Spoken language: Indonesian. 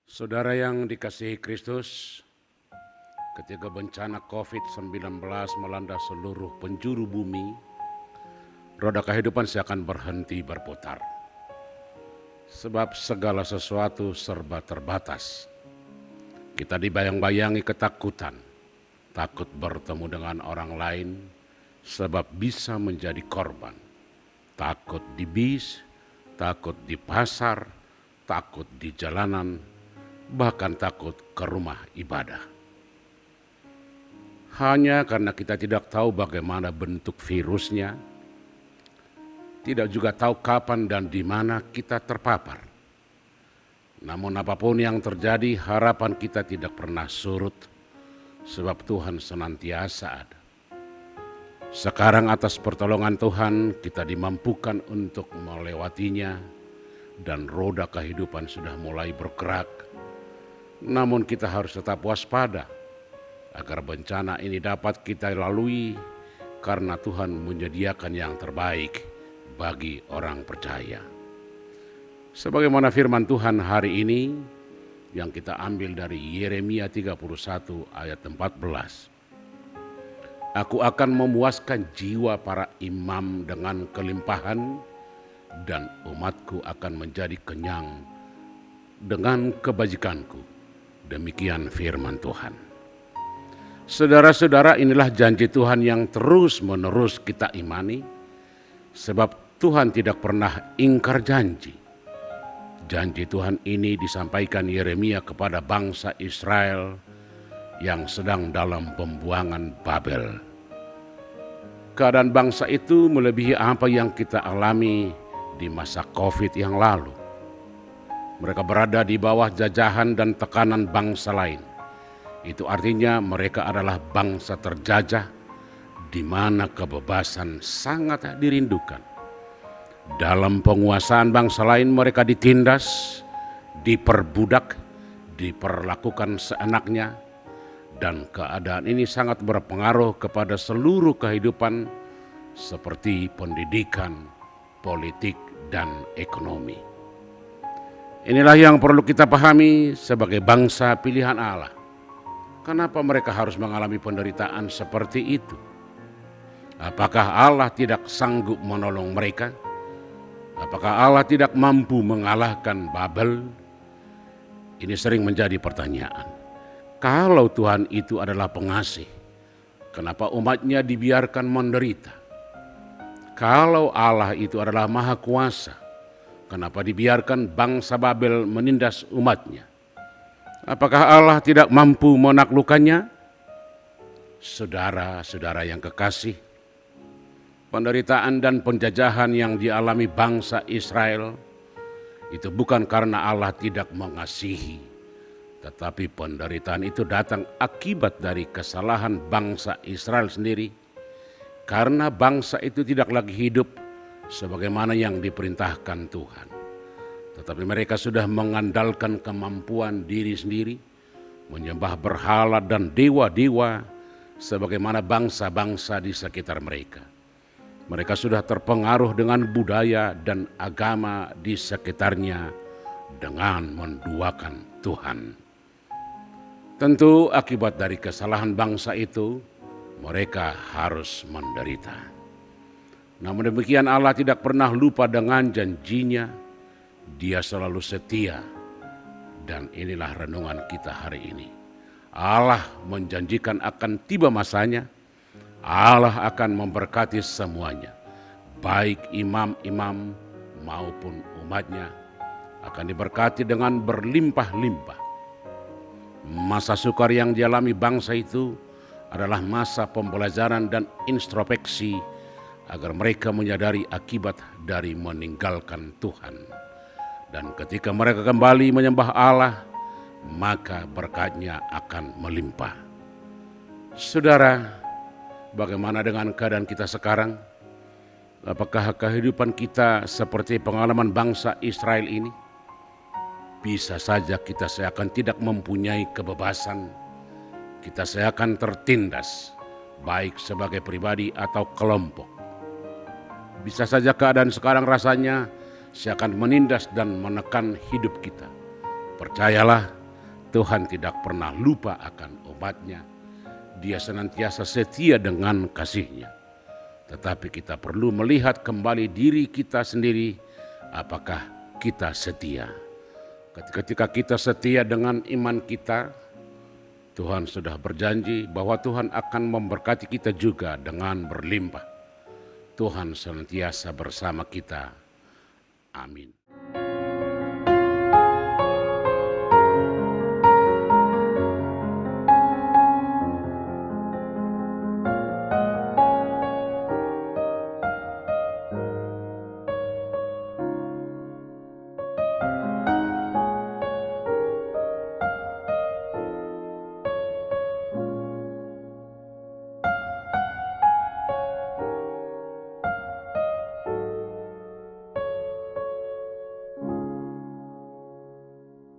Saudara yang dikasihi Kristus, ketika bencana COVID-19 melanda seluruh penjuru bumi, roda kehidupan seakan berhenti berputar. Sebab segala sesuatu serba terbatas. Kita dibayang-bayangi ketakutan, takut bertemu dengan orang lain sebab bisa menjadi korban. Takut di bis, takut di pasar, takut di jalanan, bahkan takut ke rumah ibadah. Hanya karena kita tidak tahu bagaimana bentuk virusnya, tidak juga tahu kapan dan di mana kita terpapar. Namun apapun yang terjadi, harapan kita tidak pernah surut, sebab Tuhan senantiasa ada. Sekarang atas pertolongan Tuhan kita dimampukan untuk melewatinya, dan roda kehidupan sudah mulai bergerak. Namun kita harus tetap waspada agar bencana ini dapat kita lalui karena Tuhan menyediakan yang terbaik bagi orang percaya. Sebagaimana firman Tuhan hari ini yang kita ambil dari Yeremia 31 ayat 14. Aku akan memuaskan jiwa para imam dengan kelimpahan dan umatku akan menjadi kenyang dengan kebajikanku. Demikian firman Tuhan. Saudara-saudara, inilah janji Tuhan yang terus-menerus kita imani, sebab Tuhan tidak pernah ingkar janji. Janji Tuhan ini disampaikan Yeremia kepada bangsa Israel yang sedang dalam pembuangan Babel. Keadaan bangsa itu melebihi apa yang kita alami di masa COVID yang lalu. Mereka berada di bawah jajahan dan tekanan bangsa lain. Itu artinya mereka adalah bangsa terjajah di mana kebebasan sangat dirindukan. Dalam penguasaan bangsa lain mereka ditindas, diperbudak, diperlakukan seenaknya, dan keadaan ini sangat berpengaruh kepada seluruh kehidupan seperti pendidikan, politik, dan ekonomi. Inilah yang perlu kita pahami sebagai bangsa pilihan Allah. Kenapa mereka harus mengalami penderitaan seperti itu? Apakah Allah tidak sanggup menolong mereka? Apakah Allah tidak mampu mengalahkan Babel? Ini sering menjadi pertanyaan. Kalau Tuhan itu adalah pengasih, kenapa umatnya dibiarkan menderita? Kalau Allah itu adalah maha kuasa, kenapa dibiarkan bangsa Babel menindas umatnya? Apakah Allah tidak mampu menaklukkannya? Saudara-saudara yang kekasih, penderitaan dan penjajahan yang dialami bangsa Israel itu bukan karena Allah tidak mengasihi, tetapi penderitaan itu datang akibat dari kesalahan bangsa Israel sendiri, karena bangsa itu tidak lagi hidup sebagaimana yang diperintahkan Tuhan. Tetapi mereka sudah mengandalkan kemampuan diri sendiri, menyembah berhala dan dewa-dewa sebagaimana bangsa-bangsa di sekitar mereka. Mereka sudah terpengaruh dengan budaya dan agama di sekitarnya dengan menduakan Tuhan. Tentu akibat dari kesalahan bangsa itu, mereka harus menderita. Namun demikian Allah tidak pernah lupa dengan janjinya. Dia selalu setia. Dan inilah renungan kita hari ini. Allah menjanjikan akan tiba masanya. Allah akan memberkati semuanya. Baik imam-imam maupun umatnya akan diberkati dengan berlimpah-limpah. Masa sukar yang dialami bangsa itu adalah masa pembelajaran dan introspeksi agar mereka menyadari akibat dari meninggalkan Tuhan. Dan ketika mereka kembali menyembah Allah, maka berkatnya akan melimpah. Saudara, bagaimana dengan keadaan kita sekarang? Apakah kehidupan kita seperti pengalaman bangsa Israel ini? Bisa saja kita seakan tidak mempunyai kebebasan. Kita seakan tertindas, baik sebagai pribadi atau kelompok. Bisa saja keadaan sekarang rasanya seakan menindas dan menekan hidup kita. Percayalah, Tuhan tidak pernah lupa akan umatnya. Dia senantiasa setia dengan kasih-Nya. Tetapi kita perlu melihat kembali diri kita sendiri, apakah kita setia. Ketika kita setia dengan iman kita, Tuhan sudah berjanji bahwa Tuhan akan memberkati kita juga dengan berlimpah. Tuhan senantiasa bersama kita. Amin.